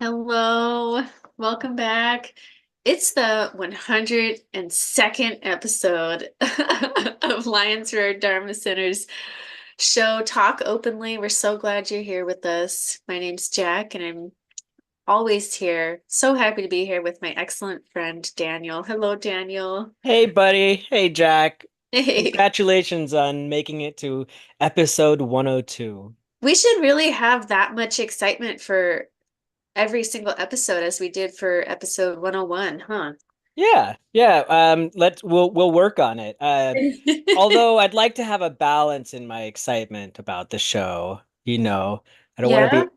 Hello, welcome back. It's the 102nd episode of Lions Roar Dharma Center's show, Talk Openly. We're so glad you're here with us. My name's Jack, and I'm always here. So happy to be here with my excellent friend, Daniel. Hello, Daniel. Hey, buddy. Hey, Jack. Hey, Congratulations on making it to episode 102. we should really have that much excitement for every single episode as we did for episode 101, huh? Yeah. We'll work on it. Although I'd like to have a balance in my excitement about the show. I don't want to Yeah. be,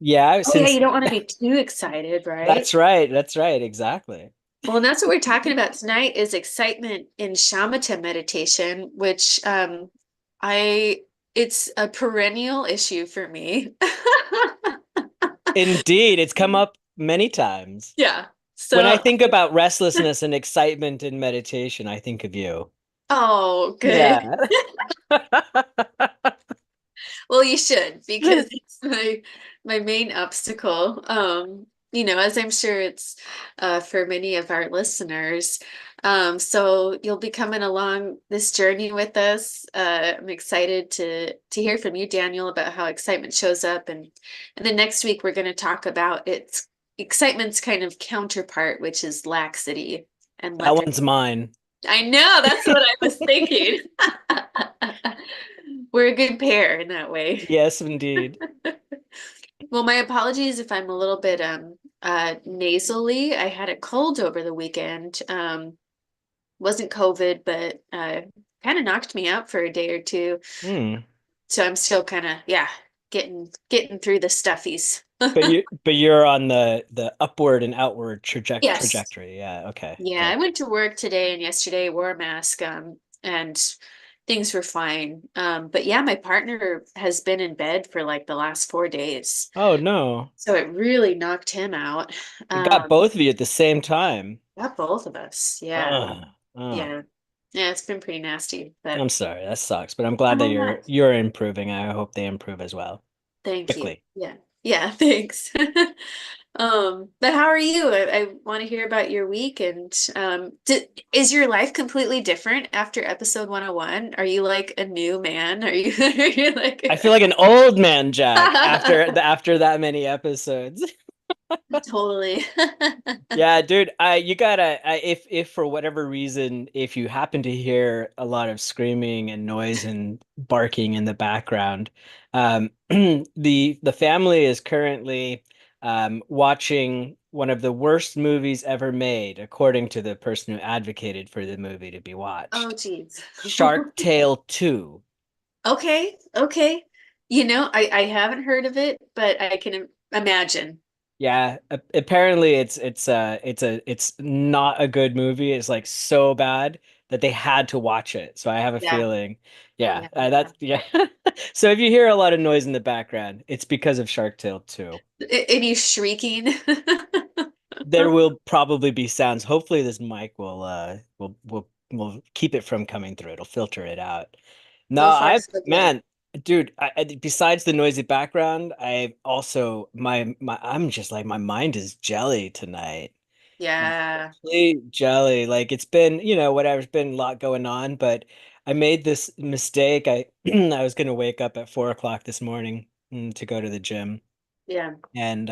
yeah, Oh yeah, since you don't want to be too excited, right? that's right. That's right. Exactly. Well, and that's what we're talking about tonight is excitement in shamatha meditation, which I it's a perennial issue for me. Indeed, it's come up many times. Yeah. When I So, think about restlessness and excitement in meditation, I think of you. oh, good. Yeah. Well, you should because it's my main obstacle. As I'm sure it's for many of our listeners. So you'll be coming along this journey with us. I'm excited to hear from you, Daniel, about how excitement shows up, and then next week we're going to talk about its excitement's kind of counterpart, which is laxity and That lethargy. one's mine. I know, that's what I was thinking. We're a good pair in that way. Yes, indeed. Well, my apologies if I'm a little bit nasally. I had a cold over the weekend. Wasn't COVID, but kind of knocked me out for a day or two. Hmm. So I'm still kind of, yeah, getting through the stuffies. But you're on the upward and outward Yes. trajectory. Yeah, okay. Yeah, Good. I went to work today and yesterday, wore a mask, and things were fine. But yeah, my partner has been in bed for like the last 4 days. Oh no. So it really knocked him out. It got Um, both of you at the same time. Not both of us. Yeah. Ugh. Oh, Yeah. Yeah, it's been pretty nasty, but I'm sorry. That sucks, but I'm glad that oh, you're improving. I hope they improve as well. thank you. Quickly. Yeah. Yeah, thanks. But how are you? I want to hear about your week and is your life completely different after episode 101? Are you like a new man? Are you are you I like feel like an old man, Jack, after that many episodes. totally. Yeah, dude, you gotta if for whatever reason, if you happen to hear a lot of screaming and noise and barking in the background, the family is currently watching one of the worst movies ever made, according to the person who advocated for the movie to be Oh, watched. geez. Shark Tale 2. Okay, okay. I haven't heard of it, but I can imagine. Yeah, apparently it's not a good movie. It's like so bad that they had to watch it. So I have a Yeah. feeling, Yeah. yeah, Yeah. that's yeah. So if you hear a lot of noise in the background, it's because of Shark Tale 2. Any shrieking? There will probably be sounds. Hopefully this mic will keep it from coming through. It'll filter it out. No, So far, so good. man, dude, besides the noisy background, I also I'm just like my mind is jelly tonight. Yeah. Complete jelly. Like it's been, whatever, it's been a lot going on, but I made this mistake. I I was gonna wake up at 4 o'clock this morning to go to the gym. Yeah. And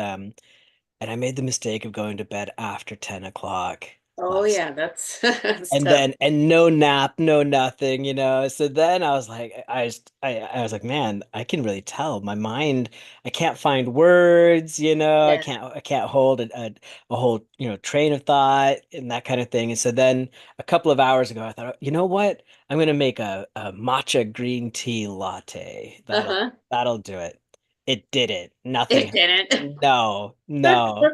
I made the mistake of going to bed after 10 o'clock Oh, last yeah. That's and tough. then and no nap, no nothing. So then I was like, I was like, man, I can really tell my mind. I can't find words. I Yeah. can't hold a whole train of thought and that kind of thing. And so then a couple of hours ago, I thought, you know what? I'm gonna make a matcha green tea latte. That'll Uh-huh. that'll do it. It did it. It Nothing. didn't. No, no.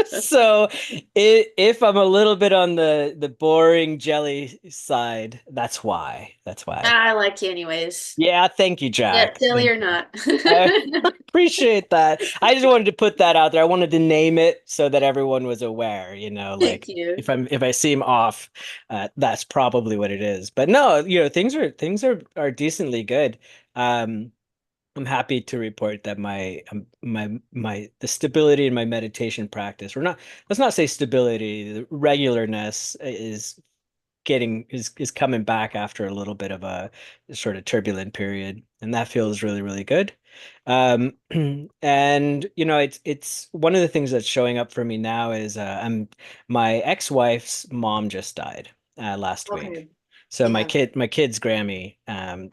So if I'm a little bit on the boring jelly side, that's why. That's why. I like you anyways. Yeah, thank you, Yeah, Jack. silly Thank or you. not. I appreciate that. I just wanted to put that out there. I wanted to name it so that everyone was aware, Thank like you. if I seem off, that's probably what it is. But no, things are decently good. Um I'm happy to report that my the stability in my meditation practice, or not, let's not say stability, the regularness is coming back after a little bit of a sort of turbulent period, and that feels really, really good. Um, and it's one of the things that's showing up for me now is I'm my ex-wife's mom just died last week. Okay. So Yeah. my kid's Grammy,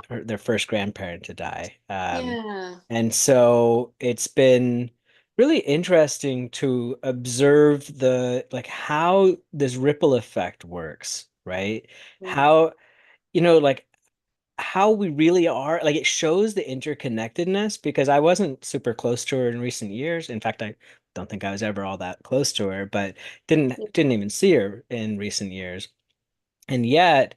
their first grandparent to die. Yeah. And so it's been really interesting to observe the like how this ripple effect works, right? Mm. How, like how we really are, like it shows the interconnectedness because I wasn't super close to her in recent years. In fact, I don't think I was ever all that close to her, but didn't even see her in recent years. And yet,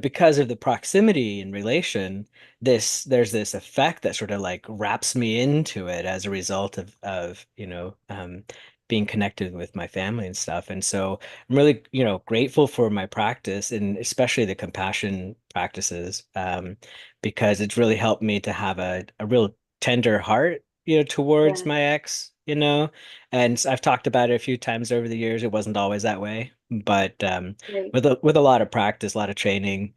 because of the proximity and relation, there's this effect that sort of like wraps me into it as a result of being connected with my family and stuff. And so I'm really, grateful for my practice and especially the compassion practices, because it's really helped me to have a real tender heart, towards Yeah. my ex, and I've talked about it a few times over the years. It wasn't always that way, but Right. with a lot of practice, a lot of training,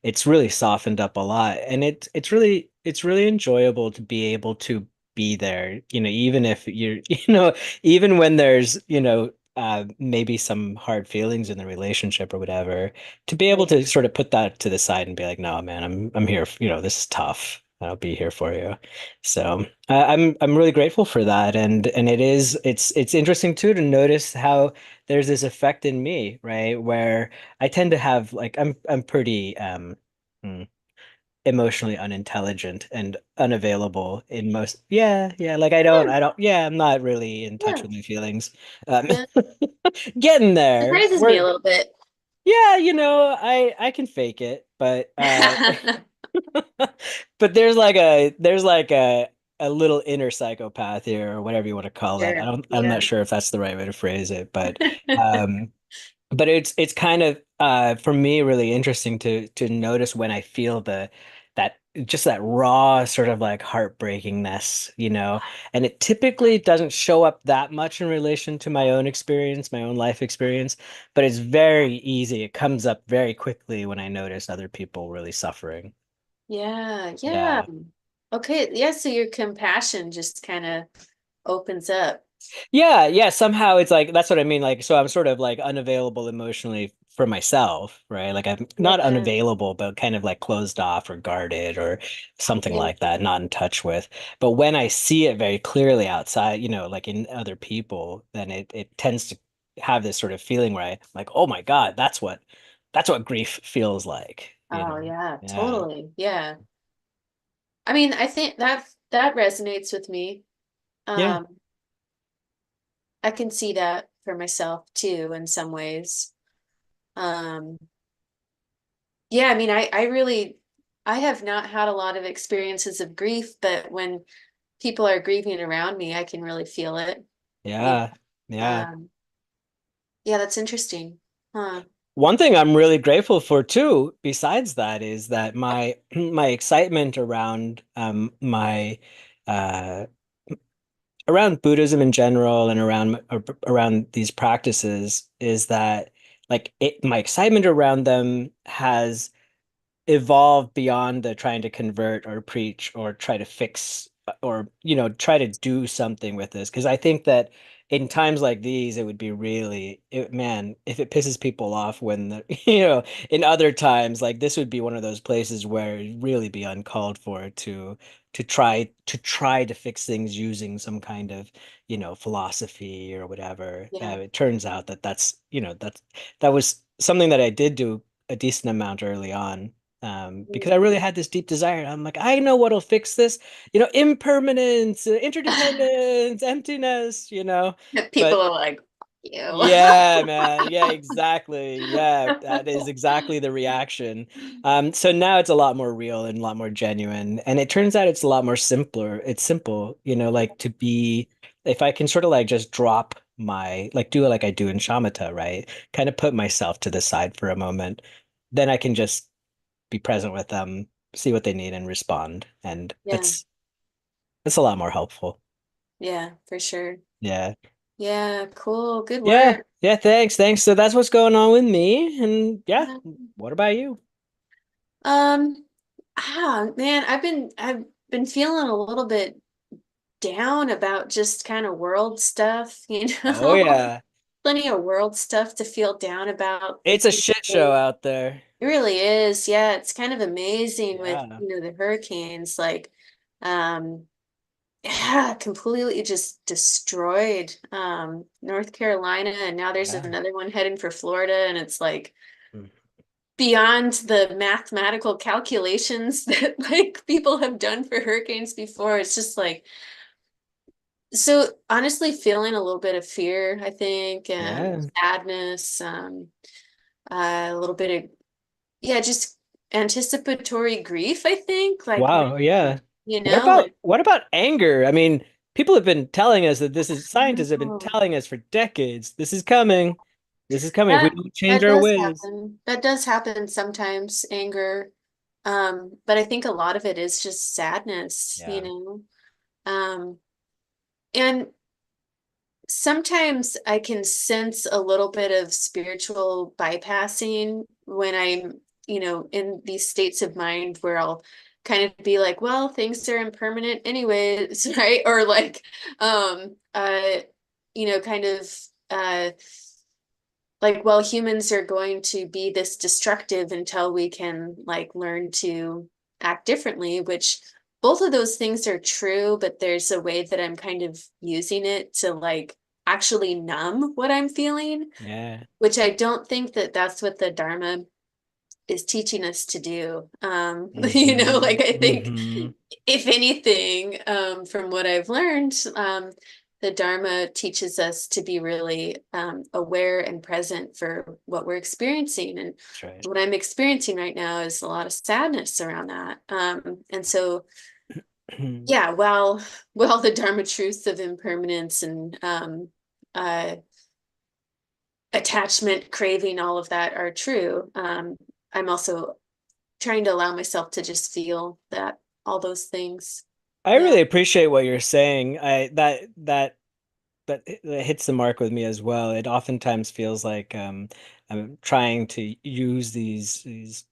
it's really softened up a lot, and it's really enjoyable to be able to be there. Even if you're, even when there's, maybe some hard feelings in the relationship or whatever, to be able Right. to sort of put that to the side and be like, no, man, I'm here. This is tough. I'll be here for you. So I'm really grateful for that, and it's interesting too to notice how there's this effect in me, right? Where I tend to have like I'm pretty hmm, emotionally unintelligent and unavailable in most, yeah, like Yeah. I'm not really in touch Yeah. with my feelings. Um Yeah. getting there. Surprises me a little bit. Yeah, I can fake it, but but there's like a little inner psychopath here, or whatever you want to call it. Sure. I'm not Yeah. sure if that's the right way to phrase it, um but it's kind of for me really interesting to notice when I feel that just that raw sort of like heartbreakingness, and it typically doesn't show up that much in relation to my own experience, my own life experience, but it's very easy. It comes up very quickly when I notice other people really suffering. Yeah. Yeah. Yeah. Okay. Yeah. So your compassion just kind of opens up. Yeah, yeah, somehow it's like that's what I mean. Like, so I'm sort of like unavailable emotionally for myself, right? Like I'm not Yeah. unavailable, but kind of like closed off or guarded or something Yeah. like that, not in touch with. But when I see it very clearly outside, like in other people, then it tends to have this sort of feeling where I'm like, oh my God, that's what grief feels like. Oh, yeah. Yeah. Totally. Yeah. I mean, I think that resonates with me. Yeah. Um, I can see that for myself too in some ways. Um, yeah, I mean, I have not had a lot of experiences of grief, but when people are grieving around me, I can really feel it. You Yeah. know, Yeah. yeah, that's interesting. Huh. One thing I'm really grateful for too, besides that, is that my my excitement uh around Buddhism in general and around these practices is that like my excitement around them has evolve beyond the trying to convert or preach or try to fix or try to do something with this, because I think that in times like these it would be really man, if it pisses people off when in other times like this would be one of those places where it'd really be uncalled for to try to fix things using some kind of philosophy or whatever. Yeah. It turns out that was something that I did do a decent amount early on, because I Mm. really had this deep desire. I'm like, I know what'll fix this, impermanence, interdependence, emptiness. People But are like, you. yeah, man, yeah, exactly. Yeah, that is exactly the reaction. So now it's a lot more real and a lot more genuine. And it turns out it's a lot more simpler. It's simple, like to be, if I can sort of like just drop like do it like I do in shamatha, right? Kind of put myself to the side for a moment, then I can just be present with them see what they need and respond. And Yeah. it's a lot more helpful. Yeah, for sure. Yeah. Yeah, cool. Good Yeah. work. Yeah, thanks. So that's what's going on with me. And yeah, Yeah. what about you? Um, man, I've been feeling a little bit down about just kind of world stuff, Oh yeah. Plenty of world stuff to feel down about. It's a shit show out there. It really is. Yeah, it's kind of amazing with, Yeah. the hurricanes, like, um, yeah, completely just destroyed North Carolina, and now there's Yeah. another one heading for Florida, and it's like Mm. beyond the mathematical calculations that like people have done for hurricanes before. It's just like so honestly feeling a little bit of fear, I think, and Yeah. sadness, a little bit of yeah, just anticipatory grief, I think, like when, Wow, yeah. like What about anger? I mean, people have been telling us that scientists have been oh, telling us for decades. This is coming. This is coming if we that don't change that our does ways. happen. That does happen sometimes, anger. But I think a lot of it is just sadness, Yeah. Um, and sometimes I can sense a little bit of spiritual bypassing when I'm, in these states of mind where I'll kind of be like, well, things are impermanent anyways, right? Or like, kind of, uh, like, well, humans are going to be this destructive until we can like learn to act differently, which both of those things are true, but there's a way that I'm kind of using it to like actually numb what I'm feeling, Yeah. which I don't think that that's what the Dharma is teaching us to do. Hmm. Like I think Hmm. if anything, from what I've learned, the Dharma teaches us to be really aware and present for what we're experiencing. And That's right. what I'm experiencing right now is a lot of sadness around that. And so, yeah, well, the Dharma truths of impermanence and uh, attachment, craving, all of that are true. I'm also trying to allow myself to just feel that all those things. I Yeah. really appreciate what you're saying. That hits the mark with me as well. It oftentimes feels like I'm trying to use these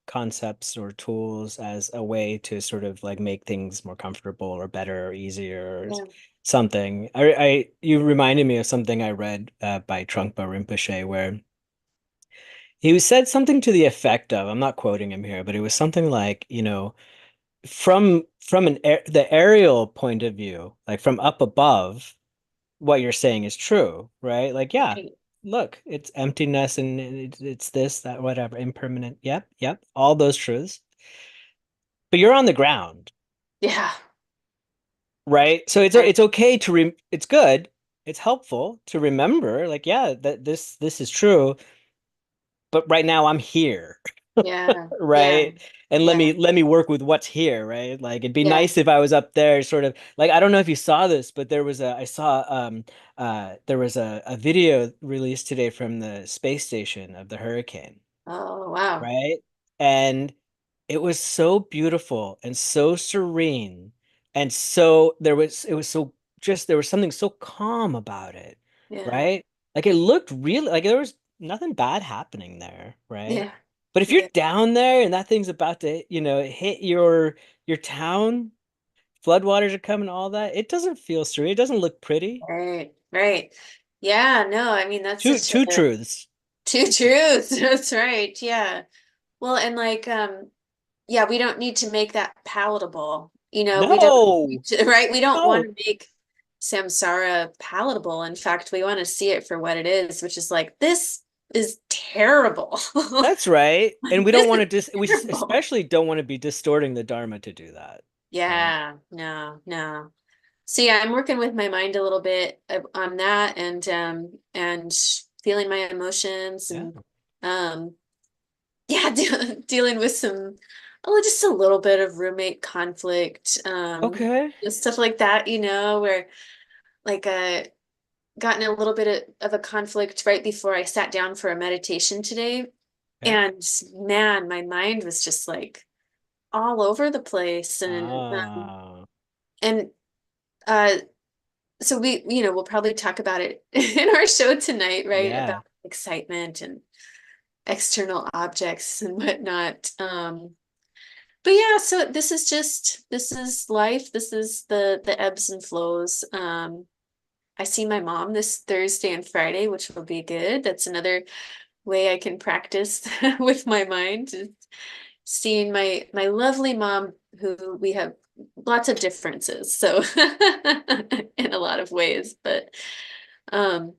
concepts or tools as a way to sort of like make things more comfortable or better or easier or Yeah. something. You reminded me of something I read by Trungpa Rinpoche where he said something to the effect of, I'm not quoting him here, but it was something like, from the aerial point of view, like from up above what you're saying is true, right? Like, yeah, Right. look, it's emptiness and it's this, that, whatever, impermanent. Yep, yep, all those truths. But you're on the ground, Yeah. right? So Right. it's okay to it's good, it's helpful to remember, like, yeah, that this is true, but right now I'm here. Yeah. Yeah. Right. And Yeah. let me work with what's here, right? Like it'd be Yeah. nice if I was up there sort of like I don't know if you saw this, but I saw there was a video released today from the space station of the hurricane, Oh, wow. right? And it was so beautiful and so serene. And so it was so just there was something so calm about it, Yeah. right? Like it looked really like there was nothing bad happening there, right? Yeah. But if you're Yeah. down there and that thing's about to, hit your town, floodwaters are coming, all that, it doesn't feel serene. It doesn't look pretty. Right. Right. Yeah. No, I mean, that's such Two a truths. two truths. That's right. Yeah. Well, and like, yeah, we don't need to make that palatable. We don't No, need to, right? We don't want no. to make samsara palatable. In fact, we want to see it for what it is, which is like, this is terrible. That's right. And we don't This want is to we terrible. especially don't want to be distorting the Dharma to do that. Right. Yeah, no, no. So yeah, I'm working with my mind a little bit on that and feeling my emotions Yeah. and um yeah, dealing with some just a little bit of roommate conflict, Okay. just stuff like that, where like gotten a little bit of a conflict right before I sat down for a meditation today. Okay. And man, my mind was just like all over the place. Oh, And uh so we, we'll probably talk about it in our show tonight, right? About yeah. excitement and external objects and whatnot. But yeah, so this is life. This is the ebbs and flows. I see my mom this Thursday and Friday, which will be good. That's another way I can practice with my mind, is seeing my lovely mom, who we have lots of differences, so in a lot of ways, but um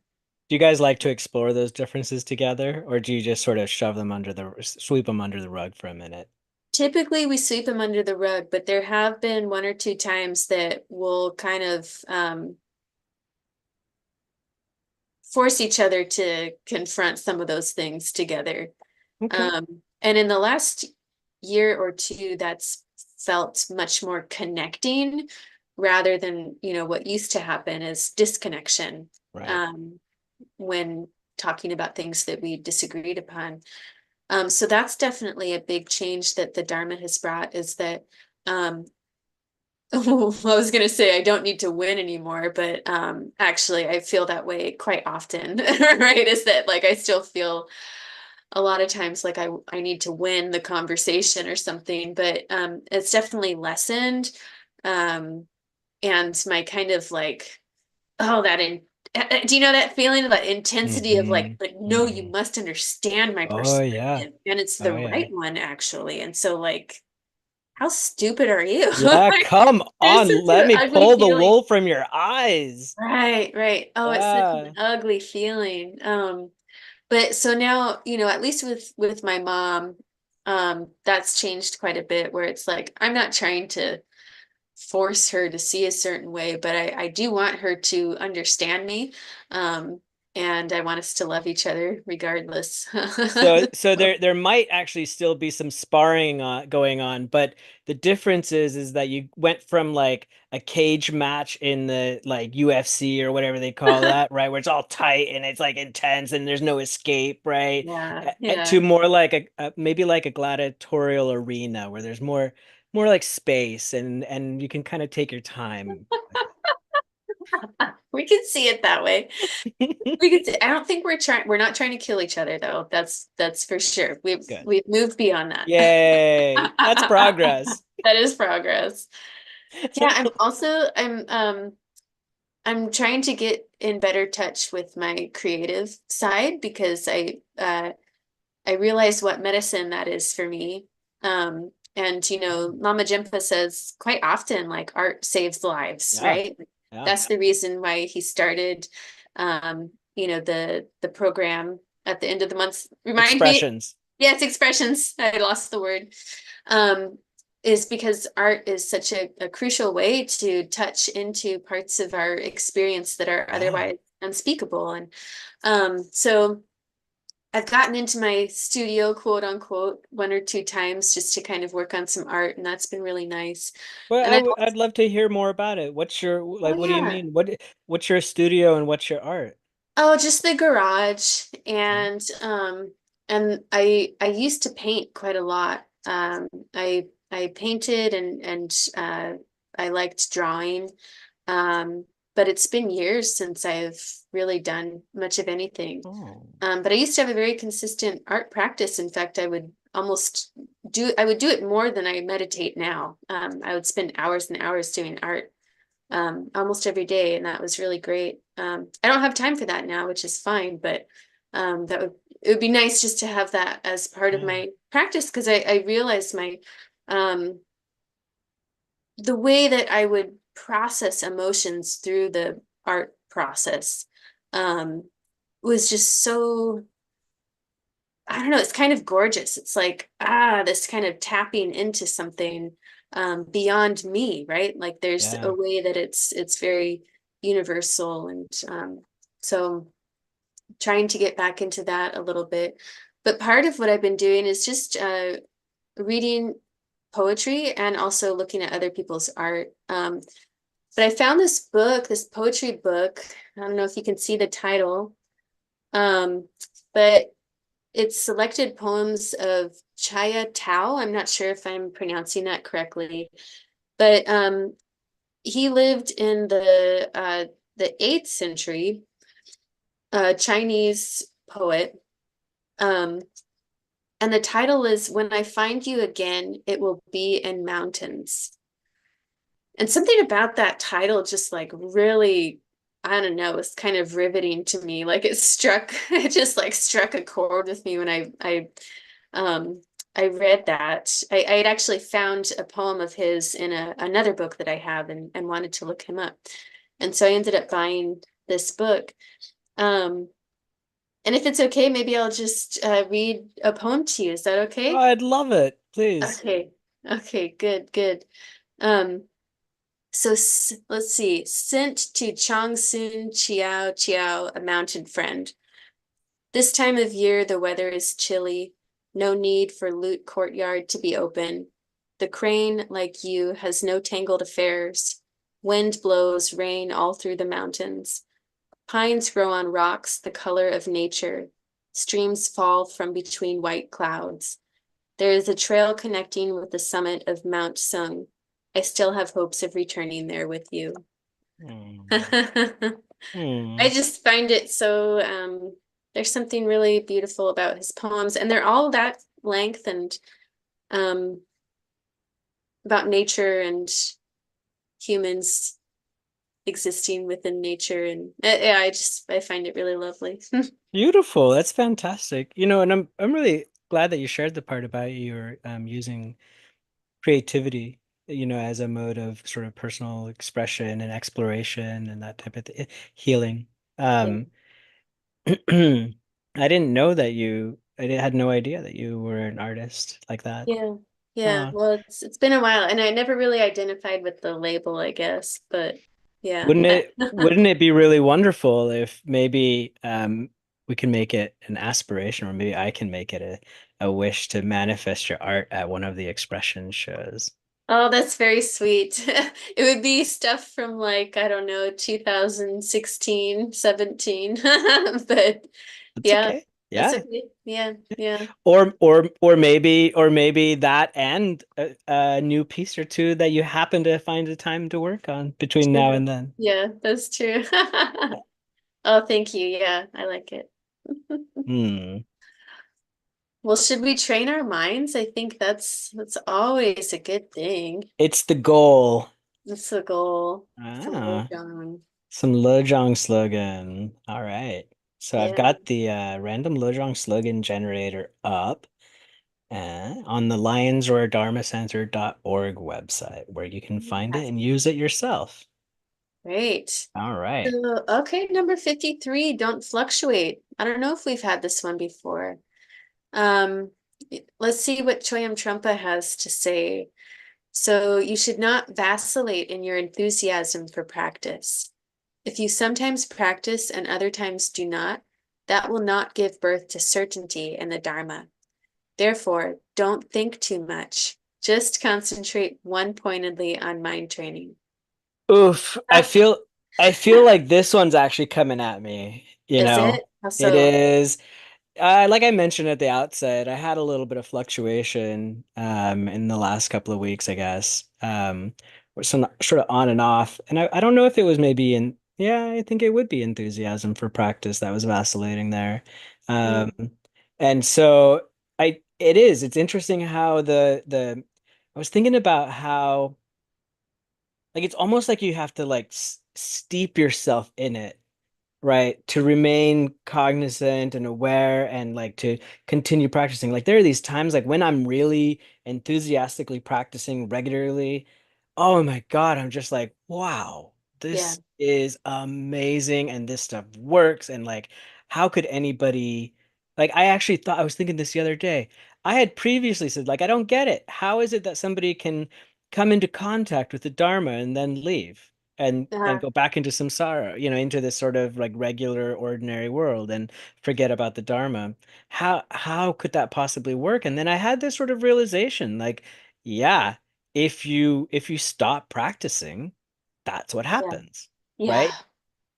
Do you guys like to explore those differences together, or do you just sort of sweep them under the rug for a minute? typically we sweep them under the rug, but there have been one or two times that we'll kind of force each other to confront some of those things together. Okay. And in the last year or two, that's felt much more connecting rather than, what used to happen is disconnection, Right. um, when talking about things that we disagreed upon. So that's definitely a big change that the Dharma has brought, is that um, I was gonna say I don't need to win anymore, but actually I feel that way quite often, right? Is that like I still feel a lot of times like I need to win the conversation or something, but it's definitely lessened. Um, and my kind of like, oh, do you know that feeling of that intensity of Mm-hmm. like, no, you Mm-hmm. must understand my Oh yeah. perspective, and it's the Oh yeah. right one actually. And so like, how stupid are you? Yeah, Like, come there's on. such Let an me ugly pull the feeling. wool from your eyes. Right, right. Oh, it's such an Yeah. ugly feeling. But so now, at least with my mom, that's changed quite a bit, where it's like I'm not trying to force her to see a certain way, but I do want her to understand me. Um, and I want us to love each other regardless. So there might actually still be some sparring going on, but the difference is that you went from like a cage match in the like UFC or whatever they call that, right? Where it's all tight and it's like intense and there's no escape, right? Yeah, To yeah. more like maybe like a gladiatorial arena where there's more like space and you can kind of take your time. We can see it that way. We could say, I don't think we're not trying to kill each other though. That's for sure. We've Good. we've moved beyond that. Yay. That's progress. That is progress. Yeah, I'm trying to get in better touch with my creative side, because I realize what medicine that is for me. And Mama Jimpa says quite often, like, art saves lives, Yeah. right? Yeah. That's the reason why he started the program at the end of the month. Remind me. Expressions. Yes, expressions. I lost the word. Um, is because art is such a crucial way to touch into parts of our experience that are Yeah. otherwise unspeakable. And so I've gotten into my studio, quote unquote, one or two times just to kind of work on some art, and that's been really nice. Well, And then, I'd love to hear more about it. What's your oh like? What do you yeah, mean? What's your studio and what's your art? oh, just the garage, Okay. and I used to paint quite a lot. I painted and I liked drawing. Um, but it's been years since I've really done much of anything. Oh. But I used to have a very consistent art practice. In fact, I would do it more than I meditate now. I would spend hours and hours doing art, almost every day, and that was really great. I don't have time for that now, which is fine, but it would be nice just to have that as part of Yeah. my practice, because I realized um, the way that I would process emotions through the art process um, was just so, I don't know, it's kind of gorgeous. It's like, this kind of tapping into something beyond me, right? Like there's a Yeah. way that it's very universal. And so trying to get back into that a little bit. But part of what I've been doing is just reading poetry and also looking at other people's art. But I found this book, this poetry book. I don't know if you can see the title, but it's selected poems of Chaya Tao. I'm not sure if I'm pronouncing that correctly, but he lived in the 8th century, Chinese poet. Um, and the title is When I Find You Again, It Will Be in Mountains. And something about that title just like really, I don't know, it's kind of riveting to me. Like it struck, it just like struck a chord with me when um I read that. I had actually found a poem of his in another book that I have and wanted to look him up. And so I ended up buying this book. Um, and if it's okay, maybe I'll just read a poem to you. Is that Oh, okay? I'd love it, please. Okay. Okay, good, good. Um, so let's see. Sent to Changsun Chiao Chiao, a mountain friend. This time of year, the weather is chilly. No need for Lute Courtyard to be open. The crane, like you, has no tangled affairs. Wind blows rain all through the mountains. Pines grow on rocks the color of nature. Streams fall from between white clouds. There is a trail connecting with the summit of Mount Sung. I still have hopes of returning there with you. Hmm. I Hmm. just find it so there's something really beautiful about his poems, and they're all that length and um about nature and humans existing within nature, and yeah, I find it really lovely. Beautiful. That's fantastic. And I'm really glad that you shared the part about your using creativity, as a mode of sort of personal expression and exploration and that type of healing. Yeah. Um, I didn't know that had no idea that you were an artist like that. Yeah. Yeah. Uh, Well, it's been a while and I never really identified with the label, I guess, but yeah. wouldn't it be really wonderful if maybe we can make it an aspiration, or maybe I can make it a wish to manifest your art at one of the expression shows? Oh, that's very sweet. It would be stuff from like, I don't know, 2016, 17. But That's yeah, okay. that's Yeah. okay. Yeah, yeah. Or maybe that and a new piece or two that you happen to find the time to work on between now True. and then. Yeah, that's true. Oh, thank you. Yeah, I like it. Hmm. Well, should we train our minds? I think that's always a good thing. It's the goal. That's the goal. It's a little Ah, John. some Lojong slogan. All right. So I've Yeah. got the random Lojong slogan generator up on the lionsroar.dharmacenter.org website, where you can find it and use it yourself. Great. All right. So, okay, number 53, don't fluctuate. I don't know if we've had this one before. Um, let's see what Choyam Trungpa has to say. So, you should not vacillate in your enthusiasm for practice. If you sometimes practice and other times do not, that will not give birth to certainty in the Dharma. Therefore, don't think too much. Just concentrate one pointedly on mind training. Oof, I feel like this one's actually coming at me, you Is know. it? How It so? is like I mentioned at the outset, I had a little bit of fluctuation in the last couple of weeks, I guess. Or some sort of on and off. And I don't know if it was maybe yeah, I think it would be enthusiasm for practice that was vacillating there. Um Mm, and so it's interesting how the I was thinking about how like it's almost like you have to like steep yourself in it, right? To remain cognizant and aware and like to continue practicing. Like there are these times like when I'm really enthusiastically practicing regularly, oh my God, I'm just like, wow, yeah, this is amazing and this stuff works. And like, how could anybody like I actually thought I was thinking this the other day. I had previously said, like, I don't get it. How is it that somebody can come into contact with the Dharma and then leave? And uh, go back into samsara, into this sort of like regular ordinary world and forget about the Dharma. How could that possibly work? And then I had this sort of realization, like, yeah, if you stop practicing, that's what yeah, happens, yeah, right?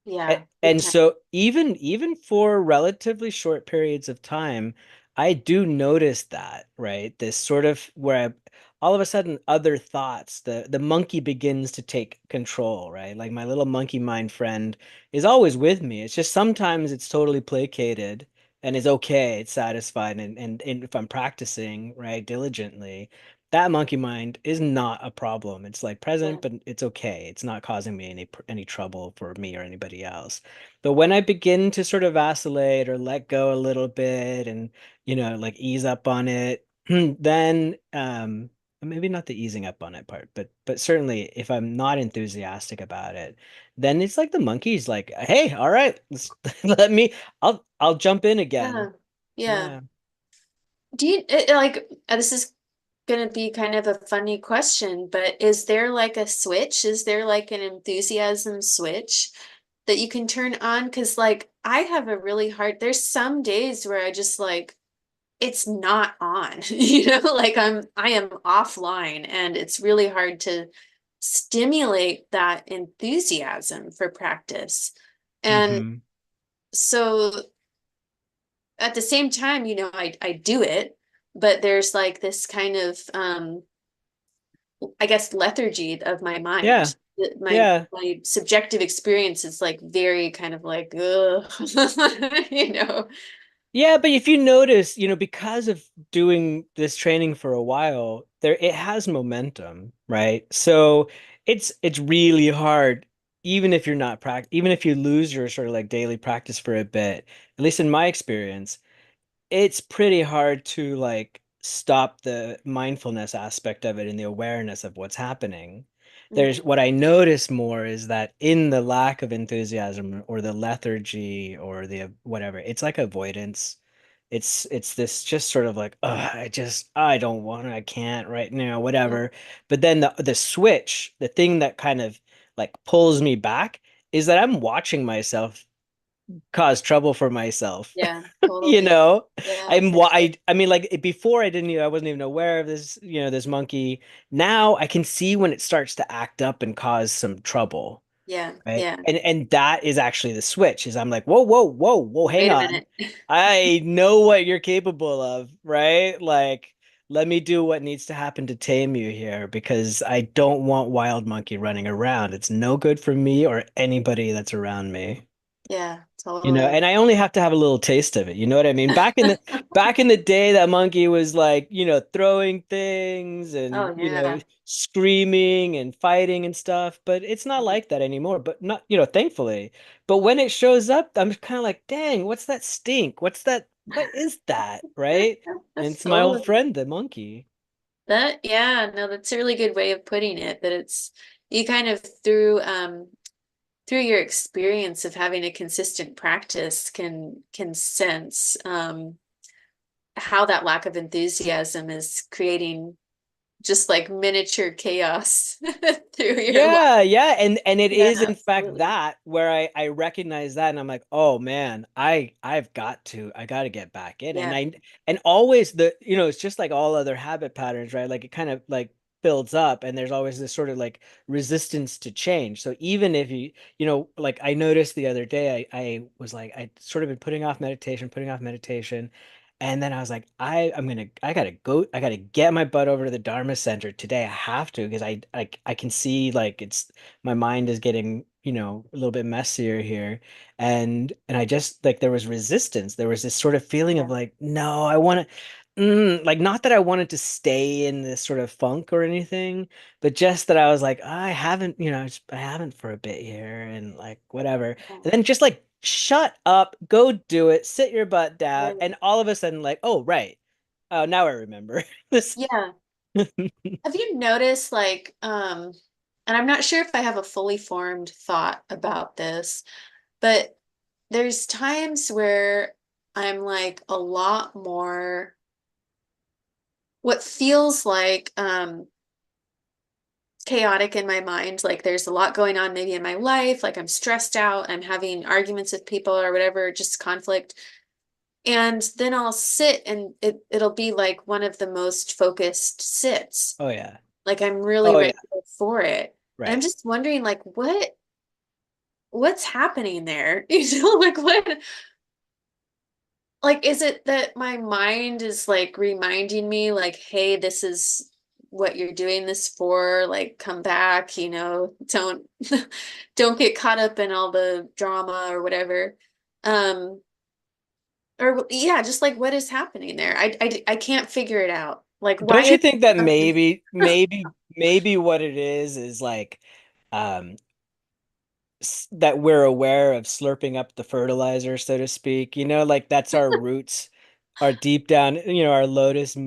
yeah, big And time. so even for relatively short periods of time, I do notice that, right? This sort of where all of a sudden other thoughts, the monkey begins to take control, right? Like my little monkey mind friend is always with me. It's just sometimes it's totally placated and is okay, it's satisfied, and if I'm practicing, right, diligently, that monkey mind is not a problem. It's like Yeah. present, but it's okay. It's not causing me any trouble for me or anybody else. But when I begin to sort of vacillate or let go a little bit and like ease up on it, then maybe not the easing up on it part, but certainly if I'm not enthusiastic about it, then it's like the monkey's like, hey, all right, let me, I'll jump in again. Yeah. Yeah. Yeah. Do you this is gonna be kind of a funny question, but is there like a switch? Is there like an enthusiasm switch that you can turn on? Because like I have a really hard, there's some days where I just like it's not on, like I am offline and it's really hard to stimulate that enthusiasm for practice. And Hmm. so at the same time, I do it, but there's like this kind of I guess lethargy of my Yeah. mind. Yeah. My subjective experience is like very kind of like ugh, you know. Yeah, but if you notice, because of doing this training for a while, there it has momentum, right? So it's really hard, even if you're not even if you lose your sort of like daily practice for a bit, at least in my experience, it's pretty hard to like stop the mindfulness aspect of it and the awareness of what's happening. There's Mhm. what I notice more is that in the lack of enthusiasm or the lethargy or the whatever, it's like avoidance. It's this just sort of like, I don't want to, I can't right now, Yeah. whatever. But then the switch, the thing that kind of like pulls me back is that I'm watching myself cause trouble for myself. Yeah, you totally. know Yeah, I'm for why sure. I mean, like before I wasn't even aware of this, this monkey. Now I can see when it starts to act up and cause some trouble, Yeah, right? yeah. And that is actually the switch, is I'm like, whoa, whoa, whoa, whoa, hang Wait a on. minute. I know what you're capable of, right? Like, let me do what needs to happen to tame you here, because I don't want wild monkey running around. It's no good for me or anybody that's around me. Yeah, totally. And I only have to have a little taste of it. You know what I mean? Back in the day, that monkey was like, throwing things and, Oh yeah. screaming and fighting and stuff, but it's not like that anymore, but not, thankfully. But when it shows up, I'm kind of like, dang, what's that stink? What's that? What is that? Right? And it's my old Totally. friend, the monkey. That, yeah, no, that's a really good way of putting it, that it's you kind of through your experience of having a consistent practice can sense how that lack of enthusiasm is creating just like miniature chaos through your life. Yeah, yeah, and it Yeah, is in fact absolutely. that where I recognize that and I'm like, oh man, I got to get back in, and Yeah, and always it's just like all other habit patterns, right? Like it kind of like builds up, and there's always this sort of like resistance to change. So even if like I noticed the other day, I was like, I sort of been putting off meditation. And then I was like, I gotta get my butt over to the Dharma Center today. I have to, because I can see like it's my mind is getting, a little bit messier here. And I just like there was resistance. There was this sort of feeling of yeah, like, no, I want to like, not that I wanted to stay in this sort of funk or anything, but just that I was like, I haven't, I haven't for a bit here and like whatever. yeah, And then just like, shut up, go do it, sit your butt down. right. And all of a sudden, like, oh, right. Oh, now I remember this. Yeah. Have you noticed like and I'm not sure if I have a fully formed thought about this, but there's times where I'm like a lot more what feels like chaotic in my mind. Like there's a lot going on maybe in my life, like I'm stressed out, I'm having arguments with people or whatever, just conflict. And then I'll sit and it'll be like one of the most focused sits. Oh yeah. Like I'm really Oh ready yeah. for it. And I'm Right. just wondering like what's happening there? Like what like, is it that my mind is like reminding me, like, hey, this is what you're doing this for? Like, come back, don't don't get caught up in all the drama or whatever. Um, or yeah, just like what is happening there? I can't figure it out. Like, why Don't you is think that something? maybe what it is like um that we're aware of slurping up the fertilizer, so to speak. Like that's our roots, our deep down, our lotus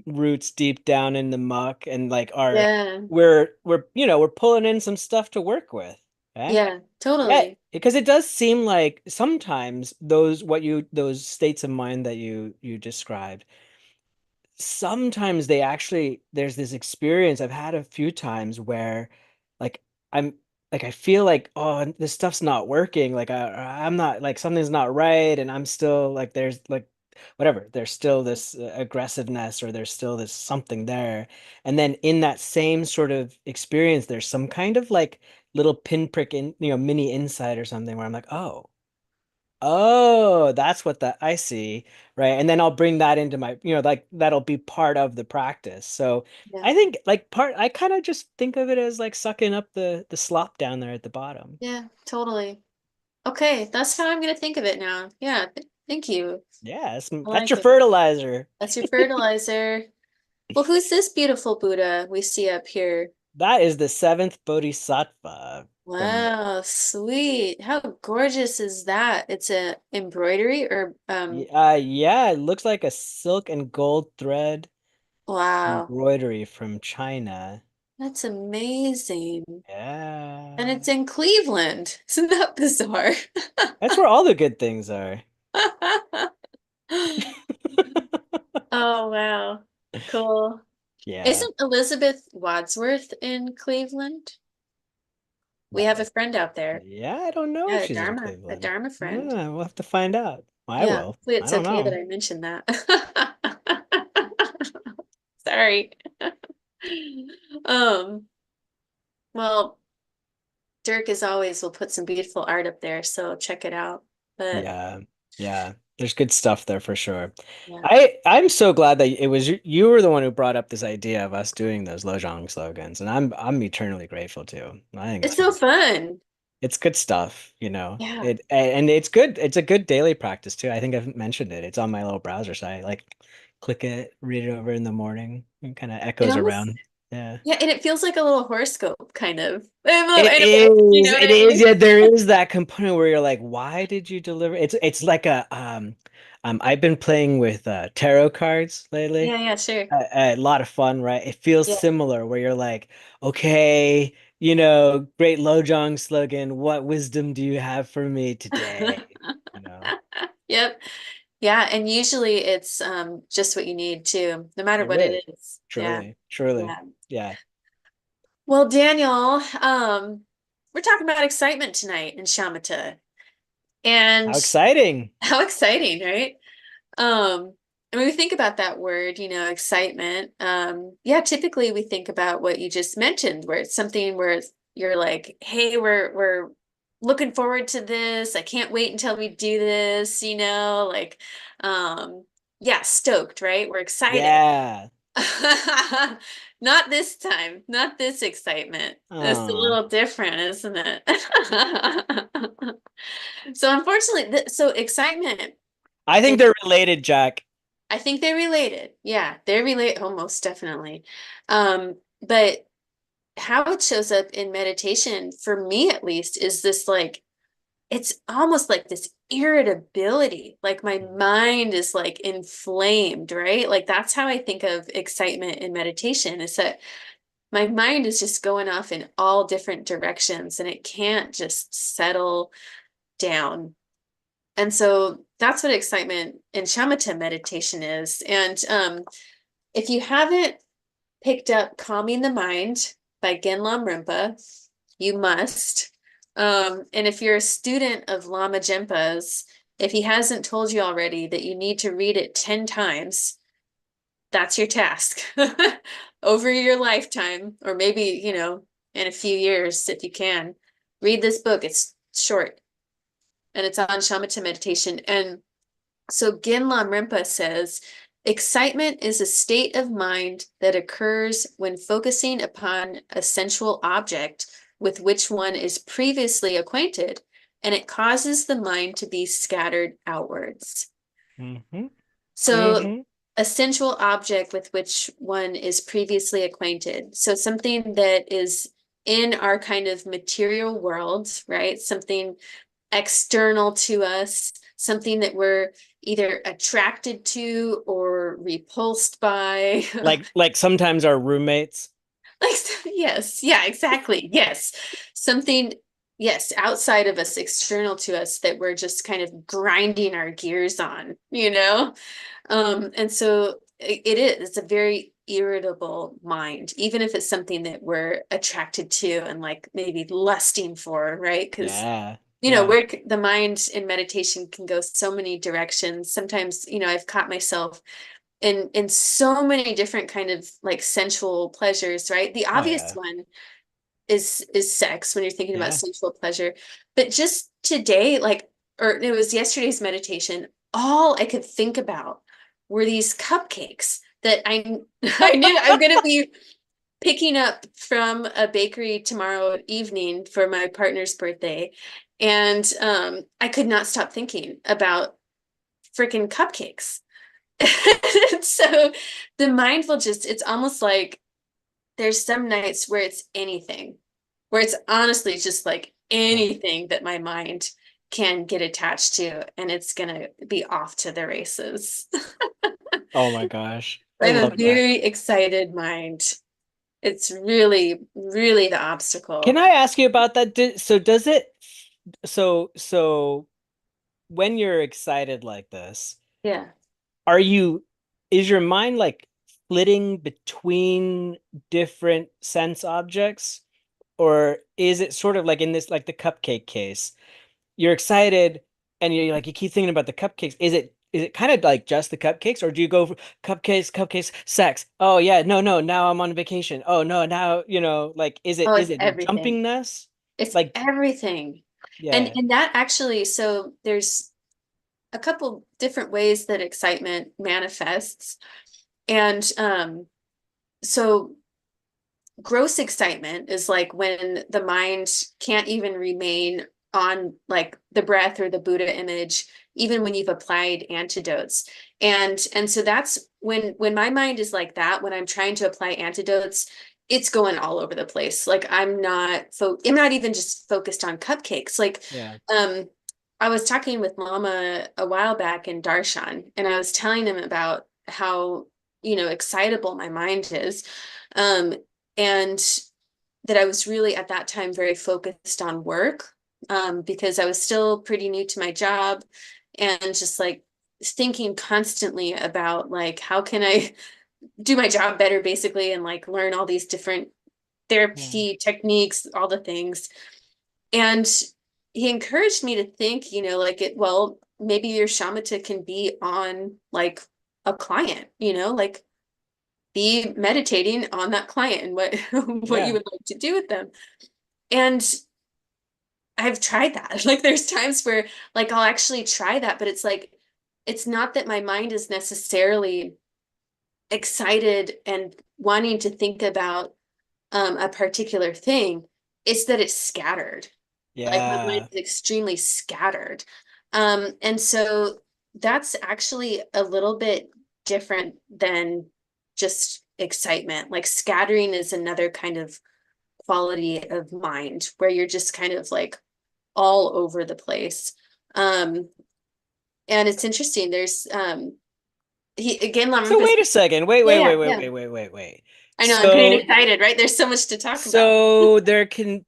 roots deep down in the muck, and like our Yeah, we're pulling in some stuff to work with. Okay. yeah, Yeah, totally. because it does seem like sometimes those states of mind that you described, sometimes they actually there's this experience I've had a few times where like I'm like I feel like, oh, this stuff's not working, like I'm not, like something's not right, and I'm still like there's like whatever, there's still this aggressiveness, or there's still this something there. And then in that same sort of experience there's some kind of like little pinprick in, mini insight or something, where I'm like, oh, that's what that I see, right? And then I'll bring that into my, like that'll be part of the practice. So Yeah, I think like I kind of just think of it as like sucking up the slop down there at the bottom. yeah, totally. Okay, that's how I'm gonna think of it now. Yeah, thank you. Yeah, I that's like your it. fertilizer. That's your fertilizer. Well, who's this beautiful Buddha we see up here? That is the seventh bodhisattva from the Wow, sweet. How gorgeous is that? It's a embroidery or yeah, it looks like a silk and gold thread wow. embroidery from China. That's amazing. And Yeah. it's in Cleveland. Isn't that bizarre? That's where all the good things are. Oh, wow. Cool. Yeah. Isn't Elizabeth Wadsworth in Cleveland? We have a friend out there. Yeah, I don't know Yeah, if she's in A Cleveland. Dharma friend. Yeah, we'll have to find out. I Yeah, will. hopefully I it's don't okay that know. I mentioned that. Sorry. Um, well, Dirk, as always, will put some beautiful art up there, so check it out. But Yeah, yeah. There's good stuff there for sure. yeah, I'm so glad that it was you were the one who brought up this idea of us doing those Lojong slogans, and I'm eternally grateful too. I think it's so fun. it's good stuff, Yeah. It and it's good. It's a good daily practice too. I think I've mentioned it. It's on my little browser site. Like click it, read it over in the morning, and kind of It echoes almost, around. Yeah. yeah, and it feels like a little horoscope, kind of. It In a way, you is, know what it I is, mean? yeah, there is that component where you're like, why did you deliver? It's like I've been playing with tarot cards lately. Yeah, yeah, sure. A lot of fun, right? It feels Yeah. similar where you're like, okay, great Lojong slogan. What wisdom do you have for me today? You know, Yep. Yeah, and usually it's just what you need too, no matter it what is. it is. Yeah. Truly, truly. Yeah. Yeah. Well, Daniel, we're talking about excitement tonight in Shamatha. And How exciting. how exciting, right? And when we think about that word, excitement, yeah, typically we think about what you just mentioned, where it's something where you're like, hey, we're looking forward to this. I can't wait until we do this, like um yeah, stoked, right? We're excited. Yeah. Not this time, not this excitement. It's a Oh, little different, isn't it? So unfortunately, so excitement, I think it, they're related, Jack. I think they're related. Yeah, they're related, almost definitely. But how it shows up in meditation, for me at least, is this like it's almost like this irritability. Like my mind is like inflamed, right? Like that's how I think of excitement in meditation, is that my mind is just going off in all different directions and it can't just settle down. And so that's what excitement in shamatha meditation is. And if you haven't picked up Calming the Mind by Genlam Rinpa, you must. And if you're a student of Lama Jinpa's, if he hasn't told you already that you need to read it 10 times, that's your task over your lifetime, or maybe, in a few years, if you can. Read this book. It's short and it's on shamatha meditation. And So Ginlam Rinpa says, excitement is a state of mind that occurs when focusing upon a sensual object with which one is previously acquainted, and it causes the mind to be scattered outwards. Mm-hmm. So Mm-hmm. a sensual object with which one is previously acquainted. So something that is in our kind of material world, right? Something external to us, something that we're either attracted to or repulsed by. Like sometimes our roommates. Like, yes, yeah, exactly. Yes. Something, yes, outside of us, external to us that we're just kind of grinding our gears on, you know? And so it is, it's a very irritable mind, even if it's something that we're attracted to and like maybe lusting for, right? Because Yeah. you know, Yeah. where the mind in meditation can go so many directions. Sometimes, you know, I've caught myself in so many different kind of like sensual pleasures, right? The Oh obvious yeah. one is sex when you're thinking about Yeah. sensual pleasure. But just today, like, or it was yesterday's meditation, all I could think about were these cupcakes that I I knew I'm gonna be picking up from a bakery tomorrow evening for my partner's birthday. And I could not stop thinking about freaking cupcakes. So the mind will just, it's almost like there's some nights where it's anything, where it's honestly just like Yeah. anything that my mind can get attached to, and it's gonna be off to the races. Oh my gosh. I I have a love that. very excited mind. It's really, really the Can obstacle. I ask you about that? So does it so when you're excited like this, Yeah. are you is your mind like flitting between different sense objects? Or is it sort of like in this like the cupcake case? You're excited and you're like you keep thinking about the cupcakes. Is it kind of like just the cupcakes, or do you go for cupcakes, cupcakes, sex? Oh yeah, no, no, now I'm on vacation. Oh no, now, like is it Oh, is it's it everything. jumpingness? It's Like everything. yeah. And that actually, so there's a couple different ways that excitement manifests. And so gross excitement is like when the mind can't even remain on like the breath or the Buddha image, even when you've applied antidotes. And so that's when my mind is like that, when I'm trying to apply antidotes, it's going all over the place. Like I'm not even just focused on cupcakes. Like Yeah. um I was talking with Mama a while back in Darshan, and I was telling him about how, you know, excitable my mind is. Um, and that I was really at that time very focused on work, because I was still pretty new to my job and just like thinking constantly about like how can I do my job better basically, and like learn all these different Yeah. therapy techniques, all the things. And he encouraged me to think, you know, like maybe your shamatha can be on like a client, you know, like be meditating on that client and what what you Yeah. would like to do with them. And I've tried that. Like there's times where like I'll actually try that, but it's like it's not that my mind is necessarily excited and wanting to think about a particular thing. It's that it's scattered. Like my mind Yeah. is extremely scattered. And so that's actually a little bit different than just excitement. Like scattering is another kind of quality of mind where you're just kind of like all over the place. Um, and it's interesting. There's he again, So Lamrimpus. wait a second. Wait, Yeah, wait, yeah, wait, wait, yeah. wait, wait, wait, wait. I know, I'm getting So excited, right? There's so much to talk about. so there can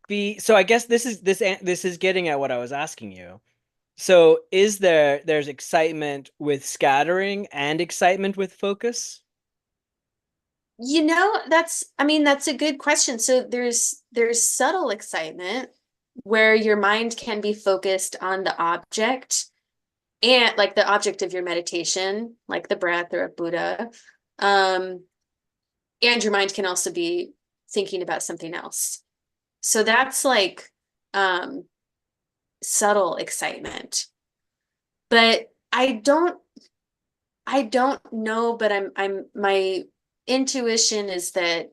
be so I guess this is getting at what I was asking you. So there's excitement with scattering and excitement with focus? You know, I mean, that's a good question. So there's subtle excitement where your mind can be focused on the object and like the object of your meditation, like the breath or a Buddha. Um, and your mind can also be thinking about something else. So that's like um subtle excitement. But I don't I don't know, but my intuition is that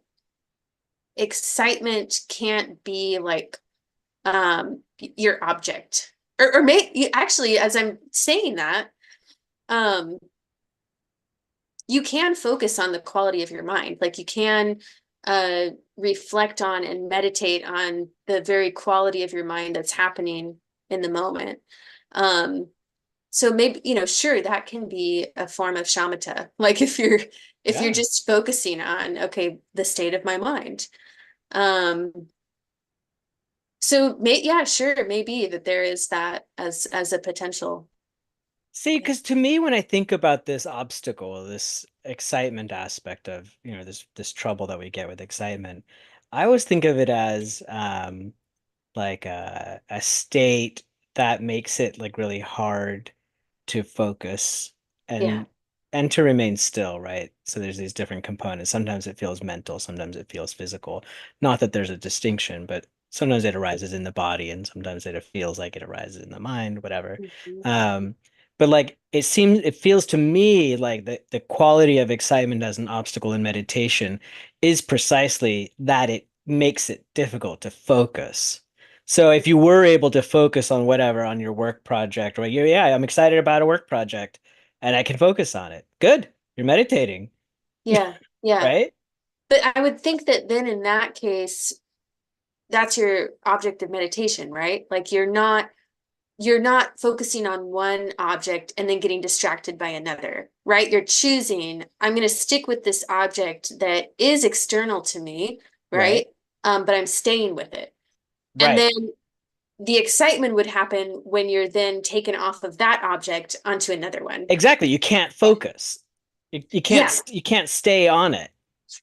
excitement can't be like your object. Or may actually, as I'm saying that, um you can focus on the quality of your mind. Like you can reflect on and meditate on the very quality of your mind that's happening in the moment. Um, so maybe, sure, that can be a form of shamatha. Like if you're Yeah. just focusing on, okay, the state of my mind. Um, so yeah, sure, maybe that there is that as a potential. See, Yeah. because to me, when I think about this obstacle, this excitement aspect of, this trouble that we get with excitement, I always think of it as like a state that makes it like really hard to focus Yeah. and to remain still, right? So there's these different components. Sometimes it feels mental, sometimes it feels physical. Not that there's a distinction, but sometimes it arises in the body and sometimes it feels like it arises in the mind, whatever. Mhm. Um, but like it feels to me like the quality of excitement as an obstacle in meditation is precisely that it makes it difficult to focus. So if you were able to focus on whatever on your work project, or yeah, I'm excited about a work project and I can focus on it. Good. You're meditating, Yeah. Yeah. right? But I would think that then in that case, that's your object of meditation, right? Like you're not focusing on one object and then getting distracted by another, right? You're choosing, I'm going to stick with this object that is external to me, Right. right? But I'm staying with it. And Right. then the excitement would happen when you're then taken off of that object onto another one. Exactly. You can't focus. Yeah, You can't stay on it,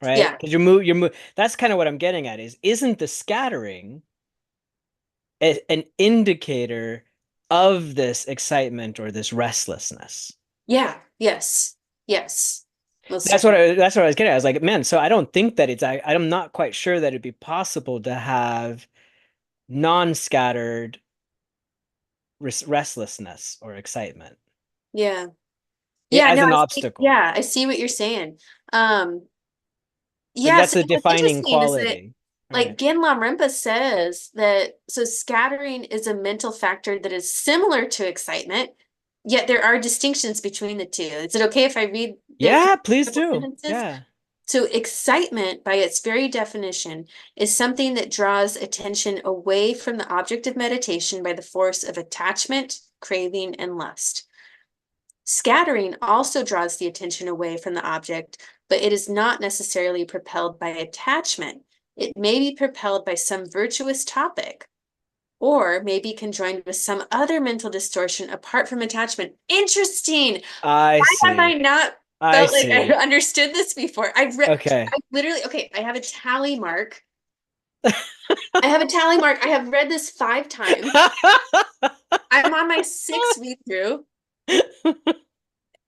right? yeah, Because that's kind of what I'm getting at is isn't the scattering an indicator of this excitement or this restlessness? yeah, yes, yes, most definitely. That's what I was getting at. I was like, man, so I don't think that I'm not quite sure that it'd be possible to have non-scattered restlessness or excitement Yeah. Yeah, as no, an obstacle. yeah, I see what you're saying. Um, Like Yes, that's and a what's defining interesting is that quality. like Right. Ginla Rinpa says that so scattering is a mental factor that is similar to excitement, yet there are distinctions between the two. Is it okay if I read the Yeah, please couple do. sentences? Yeah. So excitement, by its very definition, is something that draws attention away from the object of meditation by the force of attachment, craving, and lust. Scattering also draws the attention away from the object, but it is not necessarily propelled by attachment. It may be propelled by some virtuous topic, or may be conjoined with some other mental distortion apart from attachment. Interesting. I Why have I see. not I felt like I see. understood this before? Okay. I literally, okay, I have a tally mark. I have a tally mark. I have read this 5 times. I'm on my sixth read through.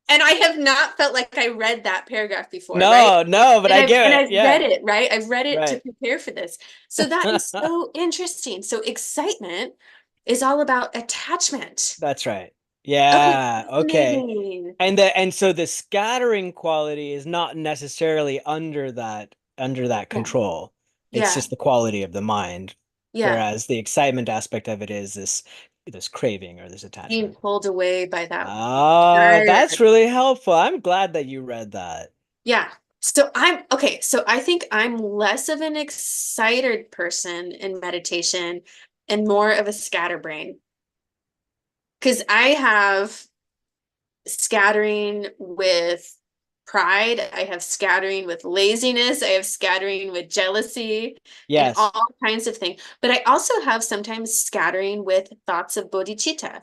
And I have not felt like I read that paragraph before, right? No, no, but And I I've and get it. I've read Yeah. it, right? I've read it to Right. prepare for this. So that is so interesting. So excitement is all about attachment. That's right. Okay, Yeah. Okay. fascinating. And so the scattering quality is not necessarily under that Yeah, control. It's yeah, just the quality of the mind. yeah. Whereas the excitement aspect of it is this craving or this Being attachment. pulled away by that Oh, desire. that's really helpful. I'm glad that you read that. Yeah. So I'm okay. So I think I'm less of an excited person in meditation and more of a scatterbrain because I have scattering with pride, I have scattering with laziness, I have scattering with jealousy and Yes. all kinds of things. But I also have sometimes scattering with thoughts of bodhicitta,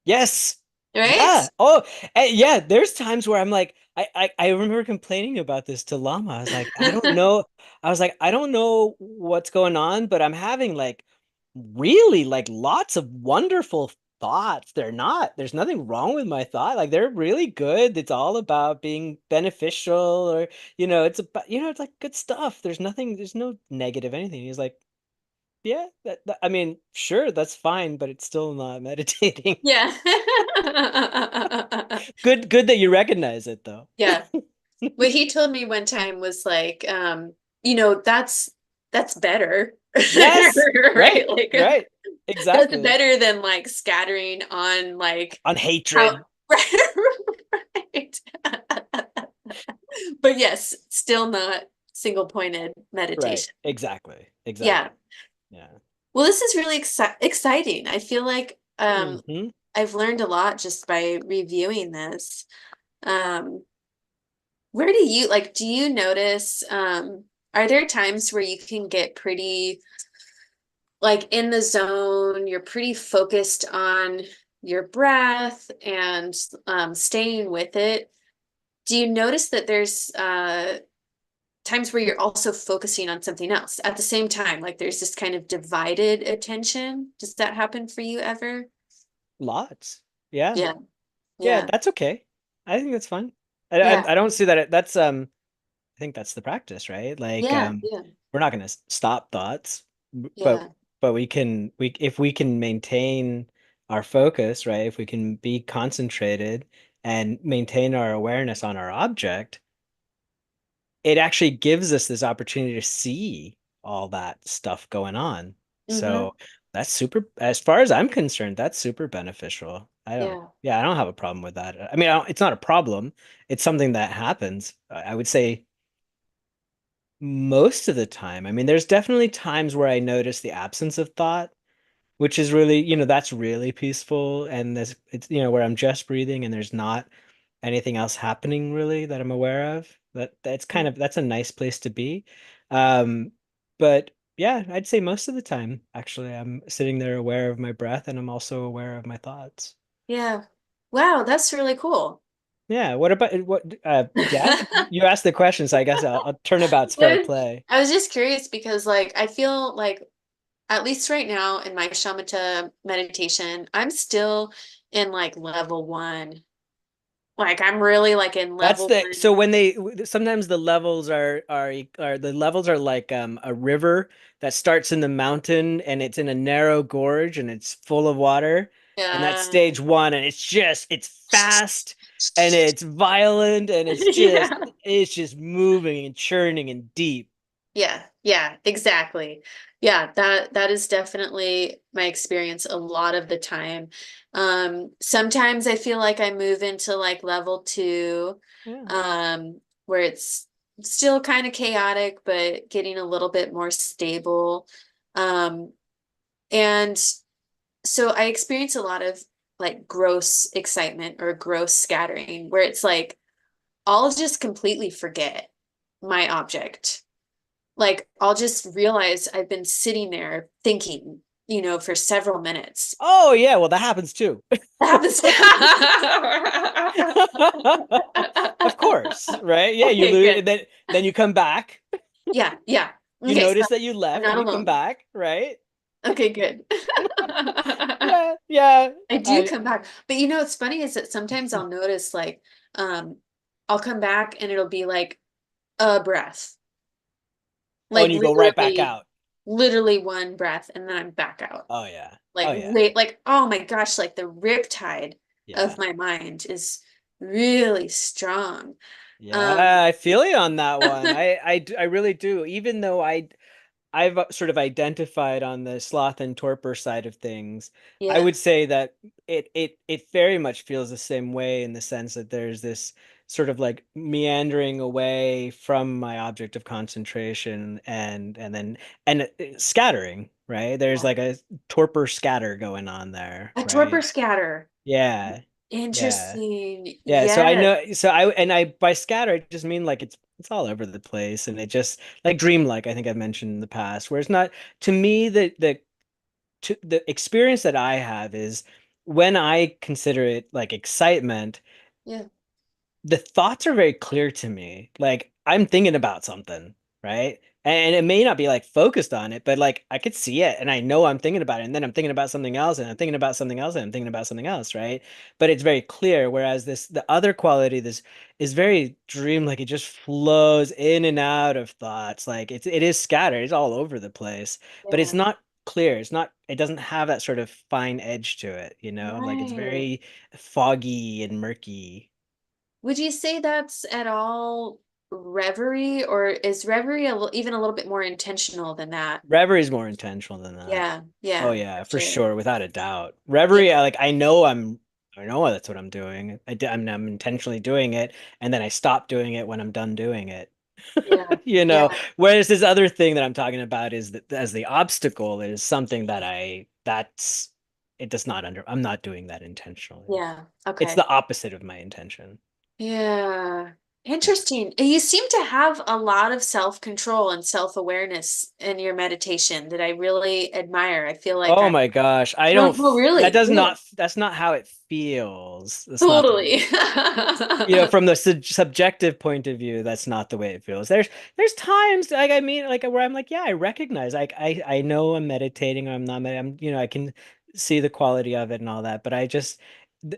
Yes. right? Yeah. Oh, yeah. There's times where I'm like, I remember complaining about this to Lama. I was like, I don't know. I was like, I don't know what's going on, but I'm having like really like lots of wonderful thoughts. There's nothing wrong with my thought. Like they're really good. It's all about being beneficial or, it's about, it's like good stuff. There's no negative anything. He's like, yeah, I mean, sure, that's fine, but it's still not meditating. Yeah. Good that you recognize it though. Yeah. What he told me one time was like, you know, that's better. Yes, Right? right, Like right. that's Exactly. better than like scattering on like On how hatred. right. But yes, still not single pointed Right. meditation. Exactly. Yeah. Exactly. Yeah. Well, this is really exciting. I feel like Hmm. I've learned a lot just by reviewing this. Um, where do you like, do you notice, are there times where you can get pretty like in the zone, you're pretty focused on your breath and staying with it? Do you notice that there's times where you're also focusing on something else at the same time? Like there's this kind of divided attention. Does that happen for you ever? Lots. Yeah. Yeah, Yeah, yeah, that's okay. I think that's fine. yeah, I don't see that that's I think that's the practice, right? Like yeah, yeah, we're not going to stop thoughts, but yeah. we if we can maintain our focus, right? If we can be concentrated and maintain our awareness on our object, it actually gives us this opportunity to see all that stuff going on. Mm-hmm. So that's super, as far as I'm concerned, that's super beneficial. Yeah. Yeah, I don't have a problem with that. I mean, it's not a problem. It's something that happens. I would say most of the time. I mean, there's definitely times where I notice the absence of thought, which is really, that's really peaceful. And it's, where I'm just breathing and there's not anything else happening really that I'm aware of. That's a nice place to be. Um, but yeah, I'd say most of the time, actually, I'm sitting there aware of my breath and I'm also aware of my thoughts. Yeah. Wow, that's really cool. Yeah. What about yeah, you asked the question, so I guess I'll turnabout's fair Good. play. I was just curious because like I feel like at least right now in my shamatha meditation, I'm still in like level one. Like I'm really like in That's level the one. so when they sometimes the levels are the levels are like a river that starts in the mountain and it's in a narrow gorge and it's full of water, and that's Yeah. stage one, and it's fast and it's violent and Yeah. it's just moving and churning and deep. Yeah, yeah, exactly. Yeah, that is definitely my experience a lot of the time. Sometimes I feel like I move into like level two, Yeah. where it's still kind of chaotic, but getting a little bit more stable. Um, and so I experience a lot of like gross excitement or gross scattering, where it's like I'll just completely forget my object. Like I'll just realize I've been sitting there thinking, for several minutes. Oh yeah, well that happens too. That happens. Of course, right? Yeah, you Okay, lose, good. then you come back. Yeah, yeah. You Okay, so notice that you I'm left not and you come alone. back, right? Okay, good. Yeah, yeah. I do I come back. But what's funny is that sometimes I'll notice like um I'll come back and it'll be like a breath. Oh, and Like you go right back literally, out. literally one breath and then I'm back out. Oh yeah. Like Oh yeah. wait, like oh my gosh, like the riptide Yeah. of my mind is really strong. Um, Yeah, I feel you on that one. I really do. Even though I've sort of identified on the sloth and torpor side of things, I yeah, would say that it very much feels the same way in the sense that there's this sort of like meandering away from my object of concentration and scattering, right? There's yeah. like a torpor scatter going on there, A torpor right? scatter. Yeah. Yeah. Interesting. Yeah, so I Yes. know, so I by scatter I just mean like it's all over the place, and it just like dreamlike. I think I've mentioned in the past, where it's not, to me, the experience that I have is when I consider it like excitement, Yeah. the thoughts are very clear to me. Like I'm thinking about something, right? And it may not be like focused on it, but like I could see it and I know I'm thinking about it. And then I'm thinking about something else and I'm thinking about something else and I'm thinking about something else, right? But it's very clear. Whereas the other quality, this is very dreamlike. It just flows in and out of thoughts. Like it is scattered. It's all over the place, but it's Yeah. not. clear. It's not, it doesn't have that sort of fine edge to it, you know? Like it's Right. very foggy and murky. Would you say that's at all reverie, or is reverie even a little bit more intentional than that? Reverie is more intentional than that. Yeah, Oh yeah, yeah, for for sure. sure, without a doubt. Yeah, Reverie, I know that's what I'm doing. I'm intentionally doing it, and then I stop doing it when I'm done doing it. yeah, You know, yeah, whereas this other thing that I'm talking about is that as the obstacle is something that it does not I'm not doing that intentionally. yeah. It's Okay. the opposite of my intention. Yeah. Yeah. Interesting. You seem to have a lot of self-control and self-awareness in your meditation that I really admire. I feel like Oh my gosh. no, no, really, really, That's not how it feels. That's not the way. totally. You know, from the subjective point of view, that's not the way it feels. There's times like I mean like where I'm like, yeah, I recognize like I know I'm meditating or I'm not I'm you know, I can see the quality of it and all that, but I just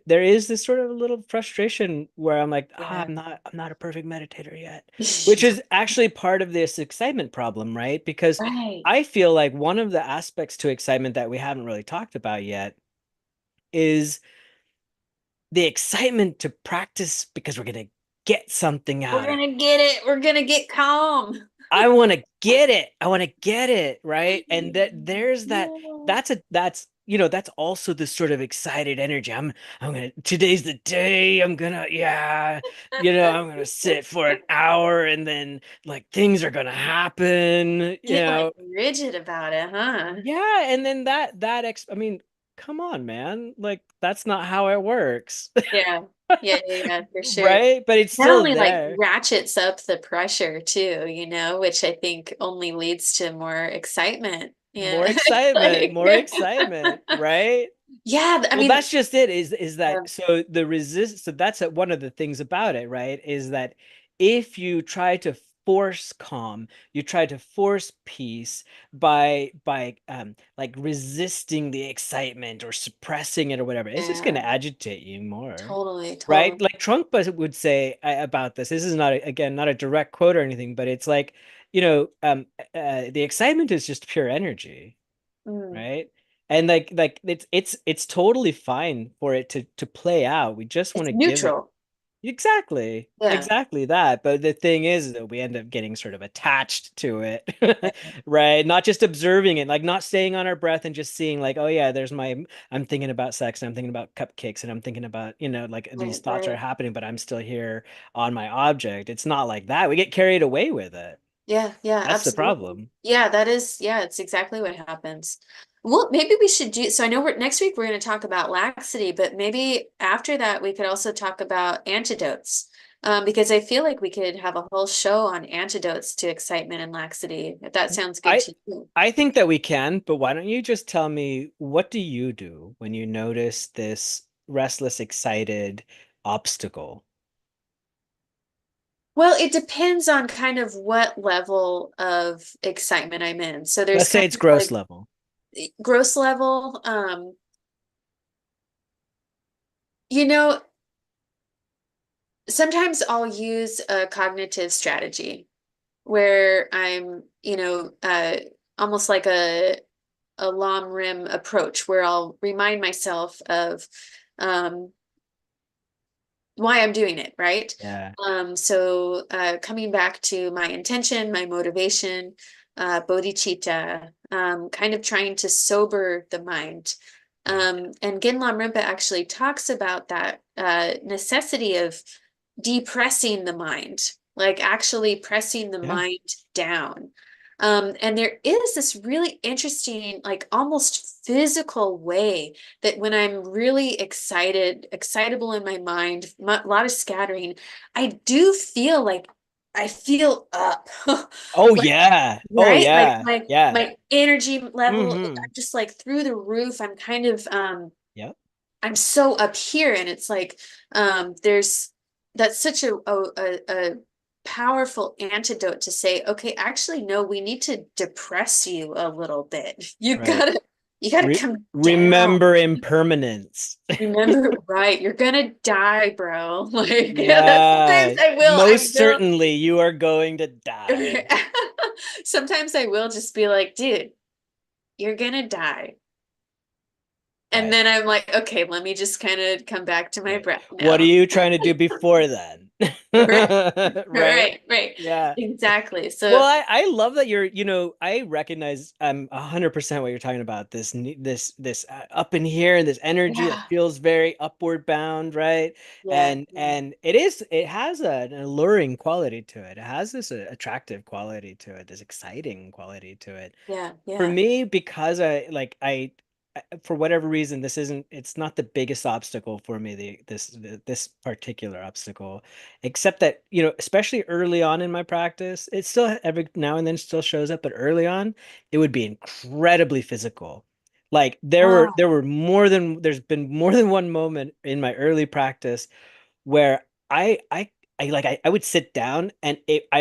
there is this sort of a little frustration where I'm like, ah, Yeah. I'm not a perfect meditator yet, which is actually part of this excitement problem, right? Because Right. I feel like one of the aspects to excitement that we haven't really talked about yet is the excitement to practice because we're going to get something We're out of gonna get it. We're gonna get calm. I want to get it. I want to get it, right? And there's that Yeah. that's you know, that's also the sort of excited energy. I'm gonna today's the day. I'm gonna yeah, you know, I'm gonna sit for an hour and then like things are gonna happen, you Get like know. rigid about it, huh? Yeah, and then I mean, come on, man. Like that's not how it works. Yeah. Yeah, yeah, yeah, for sure. Right? But it's That still only like there. ratchets up the pressure too, which I think only leads to more excitement. More Yeah. excitement, Like, more excitement, right? yeah, I Well, mean, that's just it, is that um, so the resist so that's one of the things about it, right? Is that if you try to force calm, you try to force peace by like resisting the excitement or suppressing it or whatever, it's just going yeah, to agitate you more. totally, Right? totally. Like Trump would say about this. This is not again not a direct quote or anything, but it's like, you know, the excitement is just pure energy, Mm. right? And like it's totally fine for it to play out. We just want It's to give it neutral. exactly, Yeah. exactly that. But the thing is that we end up getting sort of attached to it, right? Not just observing it, like not staying on our breath and just seeing like, oh yeah, there's my I'm thinking about sex and I'm thinking about cupcakes and I'm thinking about, you know, like these Right, thoughts are right. happening, but I'm still here on my object. It's not like that. We get carried away with it. Yeah, yeah, That's the absolutely. problem. Yeah, yeah, it's exactly what happens. Well, maybe we should do, so I know next week we're going to talk about laxity, but maybe after that we could also talk about antidotes. Because I feel like we could have a whole show on antidotes to excitement and laxity, if that sounds good I to you. I think that we can, but why don't you just tell me what do you do when you notice this restless, excited obstacle? Well, it depends on kind of what level of excitement I'm in. So there's Let's say kind it's of gross like level. gross level. You know, sometimes I'll use a cognitive strategy where I'm, almost like a long rim approach where I'll remind myself of um, why I'm doing it, right? Yeah. So coming back to my intention, my motivation, bodhicitta, kind of trying to sober the mind. Yeah. And Ginlam Rinpa actually talks about that necessity of depressing the mind, like actually pressing the Yeah. mind down. And there is this really interesting, like almost physical way that when I'm really excitable in my mind, a lot of scattering, I do feel like I feel up. Oh Like, yeah. Oh right? Like yeah. Yeah. my energy level, Mm-hmm. I'm just like through the roof. I'm kind of Yep. I'm so up here, and it's like there's that's such a powerful antidote to say, okay, actually, no, we need to depress you a little bit. Right. You gotta Re come down. remember impermanence. Remember, right? You're gonna die, bro. Like sometimes Yeah. I Most will. certainly you are going to die. Sometimes I will just be like, dude. you're gonna die. And Right. then I'm like, okay, let me just kind of come back to my Right. breath What are now. you trying to do before then? Right, Right? right. Yeah. Exactly. Well, So I love that you're, I recognize 100% what you're talking about. This up in here and this energy that yeah, feels very upward bound, right? yeah, And it has an alluring quality to it. It has this attractive quality to it, this exciting quality to it. yeah, For yeah, me, because for whatever reason, it's not the biggest obstacle for me, this particular obstacle, except that, especially early on in my practice, it still every now and then still shows up, but early on, it would be incredibly physical. Like oh, there's been more than one moment in my early practice where I would sit down and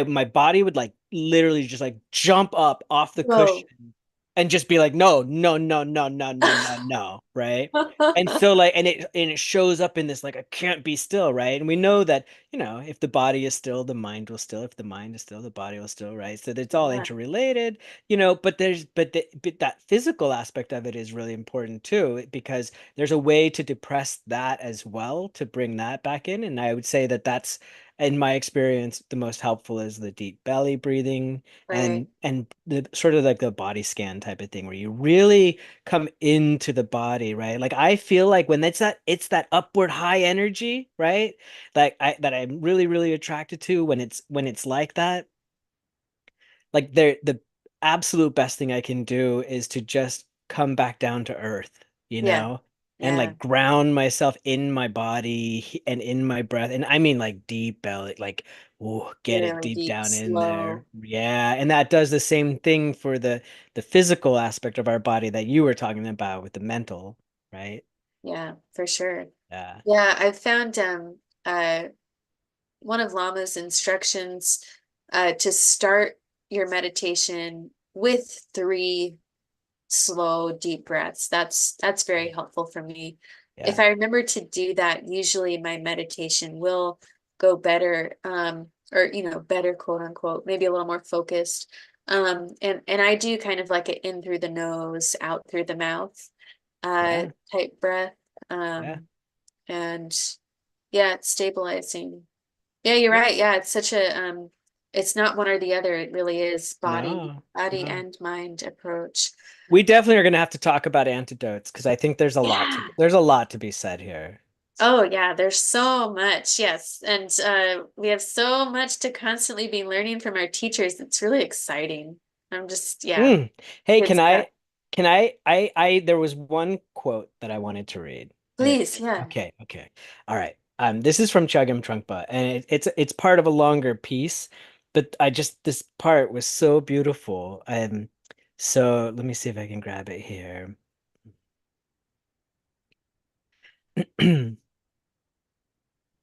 my body would like literally just like jump up off the whoa. cushion and just be like, no, no, no, no, no, no, no, no, right? And so like, and it shows up in this like I can't be still, right? And we know that, if the body is still, the mind will still. If the mind is still, the body will still, right? So it's all Yeah, interrelated, but that physical aspect of it is really important too, because there's a way to depress that as well to bring that back in. And I would say that that's, in my experience, the most helpful is the deep belly breathing right. and the sort of like the body scan type of thing where you really come into the body, right? Like I feel like when it's that upward high energy, right? Like that I'm really, really attracted to when it's like that. Like the absolute best thing I can do is to just come back down to earth, Yeah, and yeah. like ground myself in my body and in my breath. And I mean like deep belly, like, oh, get it Really deep deep, down in there. slow. Yeah. And that does the same thing for the physical aspect of our body that you were talking about with the mental, right? Yeah, for sure. Yeah. Yeah, I've found uh one of Lama's instructions to start your meditation with three slow, deep breaths. That's very helpful for me. If Yeah. I remember to do that, usually my meditation will go better, or better, quote unquote, maybe a little more focused. And I do kind of like an in through the nose, out through the mouth, Yeah. type breath. Yeah. And yeah, it's stabilizing. Yeah, you're Yeah. right. Yeah, it's such a it's not one or the other. It really is No. body No. and mind approach. We definitely are going to have to talk about antidotes because I think Yeah. there's a lot to be said here. Oh yeah, there's so much. Yes. And we have so much to constantly be learning from our teachers. It's really exciting. I'm just, yeah, Mm. Hey, good stuff. there was one quote that I wanted to read. Please, yeah. Okay, okay. All right. This is from Chögyam Trungpa, and it's part of a longer piece, but this part was so beautiful. So let me see if I can grab it here.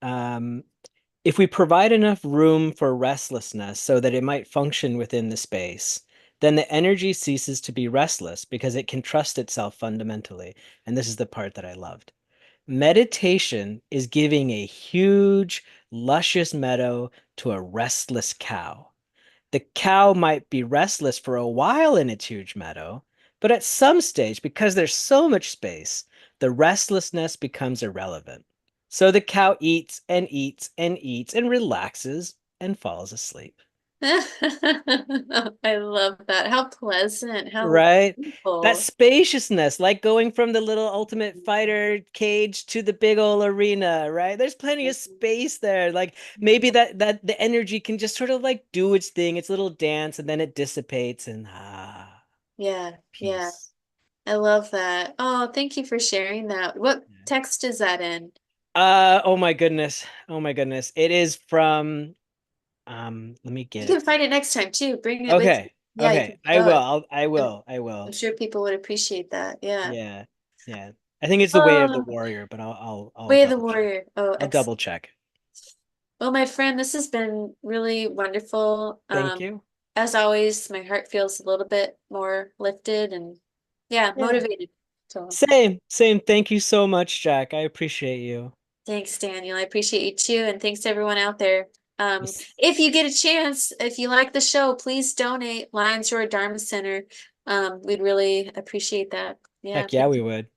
Um, If we provide enough room for restlessness so that it might function within the space, then the energy ceases to be restless because it can trust itself fundamentally. And this is the part that I loved. Meditation is giving a huge, luscious meadow to a restless cow. The cow might be restless for a while in its huge meadow, but at some stage, because there's so much space, the restlessness becomes irrelevant. So the cow eats and eats and eats and relaxes and falls asleep. I love that. How pleasant. How Right? That beautiful. spaciousness, like going from the little Ultimate Fighter cage to the big old arena, right? There's plenty of space there. Like maybe that the energy can just sort of like do its thing, its little dance, and then it dissipates and Yeah, yeah. peace. I love that. Oh, thank you for sharing that. What text is that in? Oh my goodness. Oh my goodness. It is from let me You get can it. find it next time too. Bring it with you. Okay. Yeah, you Okay. can I show will. it. I'm, I I'm will. sure people would appreciate that. Yeah. Yeah. Yeah. I think it's the way of the Oh, warrior, but I'll Way of the double check. Warrior. Oh, I'll double excellent. check. Well, my friend, this has been really wonderful. Thank you. As always, my heart feels a little bit more lifted and yeah, Yeah. motivated. So Same, same. Thank you so much, Jack. I appreciate you. thanks, Daniel. I appreciate you too. And thanks to everyone out there. Yes. If you get a chance, if you like the show, please donate Lions Roar Dharma Center. we'd really appreciate that. Yeah, Heck yeah, thank we you. would.